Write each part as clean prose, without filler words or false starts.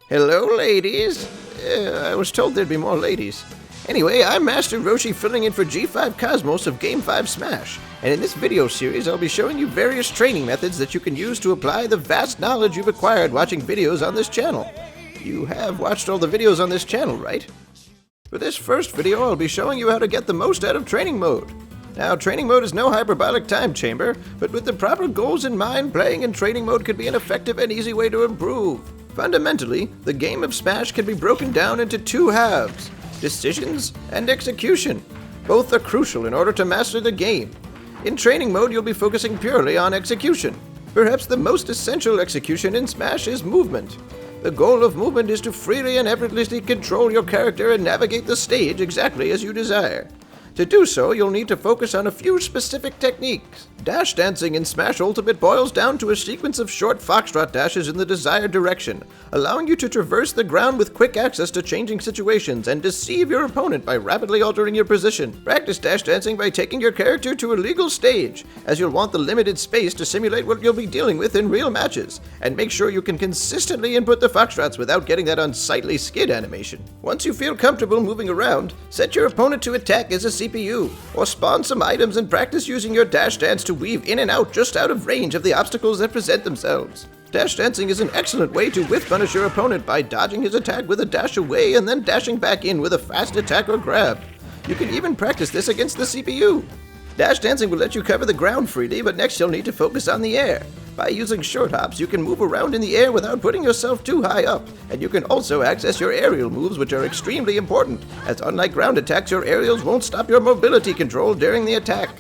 Hello, ladies. I was told there'd be more ladies. Anyway, I'm Master Roshi filling in for G5 Cosmos of Game 5 Smash, and in this video series I'll be showing you various training methods that you can use to apply the vast knowledge you've acquired watching videos on this channel. You have watched all the videos on this channel, right? For this first video, I'll be showing you how to get the most out of Training Mode. Now, Training Mode is no hyperbolic time chamber, but with the proper goals in mind, playing in Training Mode can be an effective and easy way to improve. Fundamentally, the game of Smash can be broken down into two halves, decisions and execution. Both are crucial in order to master the game. In Training Mode, you'll be focusing purely on execution. Perhaps the most essential execution in Smash is movement. The goal of movement is to freely and effortlessly control your character and navigate the stage exactly as you desire. To do so, you'll need to focus on a few specific techniques. Dash dancing in Smash Ultimate boils down to a sequence of short foxtrot dashes in the desired direction, allowing you to traverse the ground with quick access to changing situations and deceive your opponent by rapidly altering your position. Practice dash dancing by taking your character to a legal stage, as you'll want the limited space to simulate what you'll be dealing with in real matches, and make sure you can consistently input the foxtrots without getting that unsightly skid animation. Once you feel comfortable moving around, set your opponent to attack as a CPU, or spawn some items and practice using your dash dance to weave in and out just out of range of the obstacles that present themselves. Dash dancing is an excellent way to whiff punish your opponent by dodging his attack with a dash away and then dashing back in with a fast attack or grab. You can even practice this against the CPU. Dash dancing will let you cover the ground freely, but next you'll need to focus on the air. By using short hops, you can move around in the air without putting yourself too high up, and you can also access your aerial moves, which are extremely important, as unlike ground attacks, your aerials won't stop your mobility control during the attack.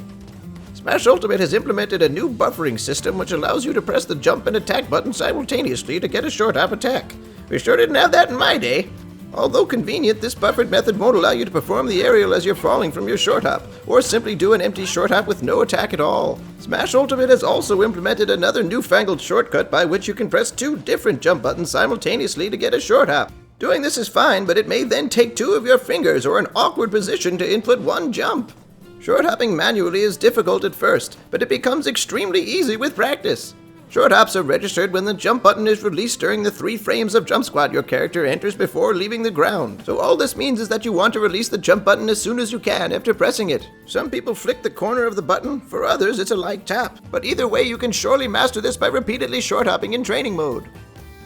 Smash Ultimate has implemented a new buffering system which allows you to press the jump and attack button simultaneously to get a short hop attack. We sure didn't have that in my day. Although convenient, this buffered method won't allow you to perform the aerial as you're falling from your short hop, or simply do an empty short hop with no attack at all. Smash Ultimate has also implemented another newfangled shortcut by which you can press two different jump buttons simultaneously to get a short hop. Doing this is fine, but it may then take two of your fingers or an awkward position to input one jump. Short hopping manually is difficult at first, but it becomes extremely easy with practice. Short hops are registered when the jump button is released during the 3 frames of jump squat your character enters before leaving the ground. So all this means is that you want to release the jump button as soon as you can after pressing it. Some people flick the corner of the button, for others it's a light tap. But either way, you can surely master this by repeatedly short hopping in Training Mode.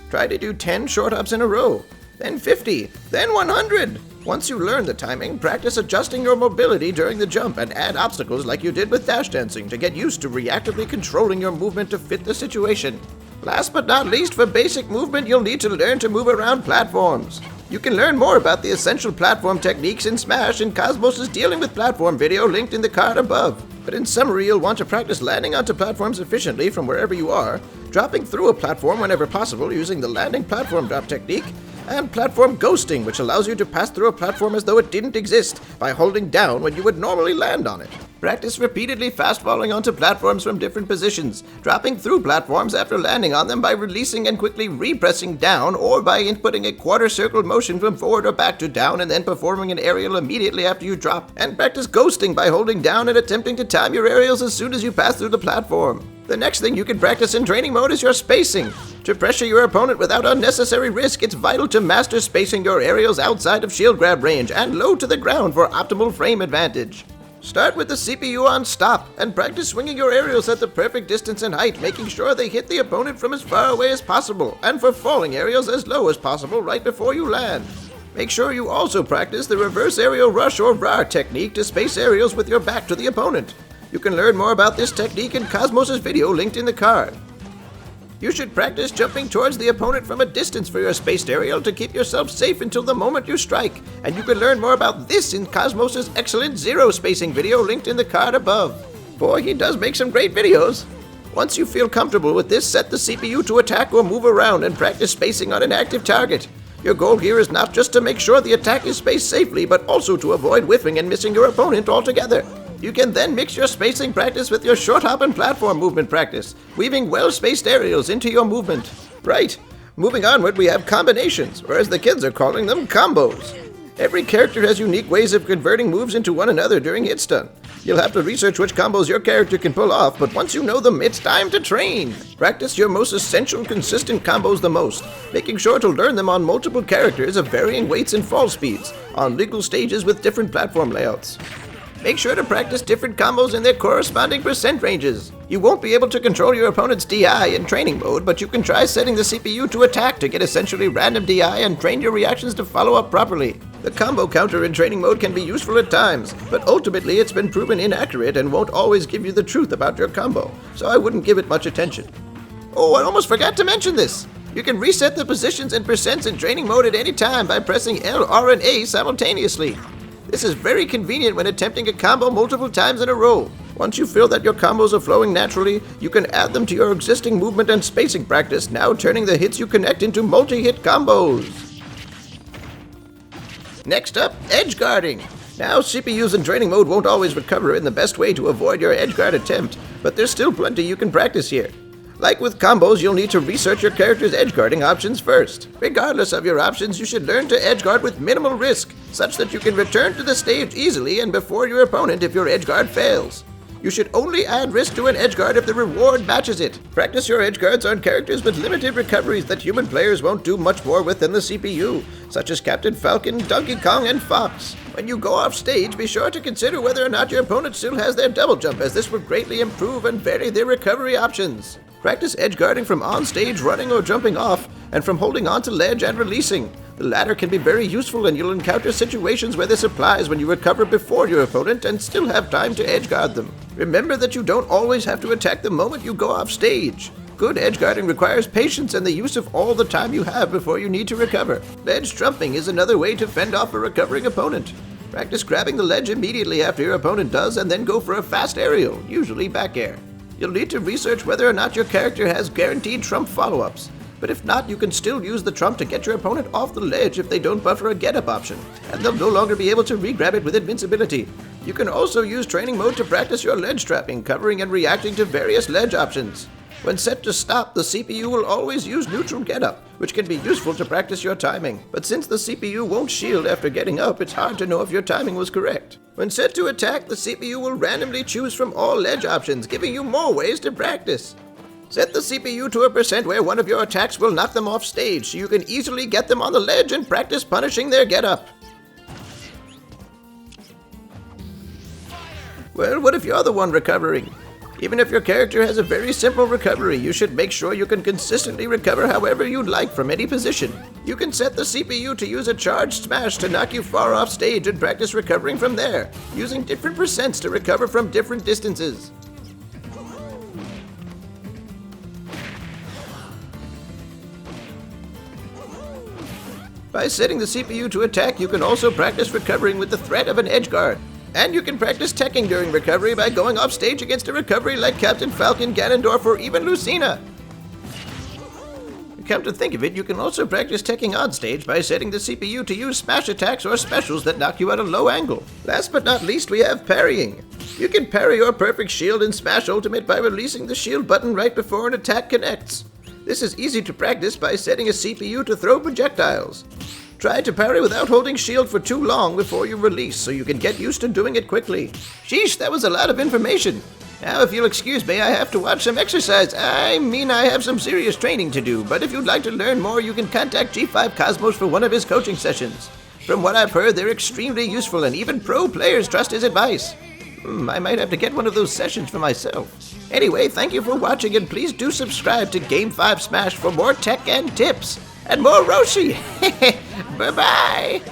Try to do 10 short hops in a row, then 50, then 100. Once you learn the timing, practice adjusting your mobility during the jump and add obstacles like you did with dash dancing to get used to reactively controlling your movement to fit the situation. Last but not least, for basic movement, you'll need to learn to move around platforms. You can learn more about the essential platform techniques in Smash in Cosmos' Dealing with Platform video linked in the card above. But in summary, you'll want to practice landing onto platforms efficiently from wherever you are, dropping through a platform whenever possible using the landing platform drop technique, and platform ghosting, which allows you to pass through a platform as though it didn't exist by holding down when you would normally land on it. Practice repeatedly fast falling onto platforms from different positions, dropping through platforms after landing on them by releasing and quickly repressing down, or by inputting a quarter circle motion from forward or back to down and then performing an aerial immediately after you drop. And practice ghosting by holding down and attempting to time your aerials as soon as you pass through the platform. The next thing you can practice in Training Mode is your spacing. To pressure your opponent without unnecessary risk, it's vital to master spacing your aerials outside of shield grab range and low to the ground for optimal frame advantage. Start with the CPU on stop and practice swinging your aerials at the perfect distance and height, making sure they hit the opponent from as far away as possible, and for falling aerials as low as possible right before you land. Make sure you also practice the reverse aerial rush or RAR technique to space aerials with your back to the opponent. You can learn more about this technique in Cosmos' video linked in the card. You should practice jumping towards the opponent from a distance for your spaced aerial to keep yourself safe until the moment you strike, and you can learn more about this in Cosmos' excellent zero spacing video linked in the card above. Boy, he does make some great videos. Once you feel comfortable with this, set the CPU to attack or move around and practice spacing on an active target. Your goal here is not just to make sure the attack is spaced safely, but also to avoid whiffing and missing your opponent altogether. You can then mix your spacing practice with your short hop and platform movement practice, weaving well-spaced aerials into your movement. Right, moving onward we have combinations, or as the kids are calling them, combos. Every character has unique ways of converting moves into one another during hit stun. You'll have to research which combos your character can pull off, but once you know them, it's time to train. Practice your most essential consistent combos the most, making sure to learn them on multiple characters of varying weights and fall speeds, on legal stages with different platform layouts. Make sure to practice different combos in their corresponding percent ranges. You won't be able to control your opponent's DI in training mode, but you can try setting the CPU to attack to get essentially random DI and train your reactions to follow up properly. The combo counter in training mode can be useful at times, but ultimately it's been proven inaccurate and won't always give you the truth about your combo, so I wouldn't give it much attention. Oh, I almost forgot to mention this! You can reset the positions and percents in training mode at any time by pressing L, R, and A simultaneously. This is very convenient when attempting a combo multiple times in a row. Once you feel that your combos are flowing naturally, you can add them to your existing movement and spacing practice, now turning the hits you connect into multi-hit combos. Next up, edge guarding. Now, CPUs in training mode won't always recover in the best way to avoid your edge guard attempt, but there's still plenty you can practice here. Like with combos, you'll need to research your character's edgeguarding options first. Regardless of your options, you should learn to edgeguard with minimal risk, such that you can return to the stage easily and before your opponent if your edgeguard fails. You should only add risk to an edgeguard if the reward matches it. Practice your edgeguards on characters with limited recoveries that human players won't do much more with than the CPU, such as Captain Falcon, Donkey Kong, and Fox. When you go off stage, be sure to consider whether or not your opponent still has their double jump, as this will greatly improve and vary their recovery options. Practice edgeguarding from on-stage running or jumping off, and from holding on to ledge and releasing. The latter can be very useful, and you'll encounter situations where this applies when you recover before your opponent and still have time to edgeguard them. Remember that you don't always have to attack the moment you go off stage. Good edgeguarding requires patience and the use of all the time you have before you need to recover. Ledge jumping is another way to fend off a recovering opponent. Practice grabbing the ledge immediately after your opponent does, and then go for a fast aerial, usually back air. You'll need to research whether or not your character has guaranteed trump follow-ups, but if not, you can still use the trump to get your opponent off the ledge if they don't buffer a get-up option, and they'll no longer be able to re-grab it with invincibility. You can also use training mode to practice your ledge trapping, covering and reacting to various ledge options. When set to stop, the CPU will always use neutral get-up, which can be useful to practice your timing. But since the CPU won't shield after getting up, it's hard to know if your timing was correct. When set to attack, the CPU will randomly choose from all ledge options, giving you more ways to practice. Set the CPU to a percent where one of your attacks will knock them off stage, so you can easily get them on the ledge and practice punishing their get-up. Well, what if you're the one recovering? Even if your character has a very simple recovery, you should make sure you can consistently recover however you'd like from any position. You can set the CPU to use a charged smash to knock you far off stage and practice recovering from there, using different percents to recover from different distances. By setting the CPU to attack, you can also practice recovering with the threat of an edgeguard. And you can practice teching during recovery by going off stage against a recovery like Captain Falcon, Ganondorf, or even Lucina. Come to think of it, you can also practice teching on stage by setting the CPU to use smash attacks or specials that knock you at a low angle. Last but not least, we have parrying. You can parry your perfect shield in Smash Ultimate by releasing the shield button right before an attack connects. This is easy to practice by setting a CPU to throw projectiles. Try to parry without holding shield for too long before you release, so you can get used to doing it quickly. Sheesh, that was a lot of information. Now, if you'll excuse me, I have to watch some exercise. I have some serious training to do, but if you'd like to learn more, you can contact G5 Cosmos for one of his coaching sessions. From what I've heard, they're extremely useful, and even pro players trust his advice. I might have to get one of those sessions for myself. Anyway, thank you for watching, and please do subscribe to Game 5 Smash for more tech and tips. And more Roshi! Bye-bye!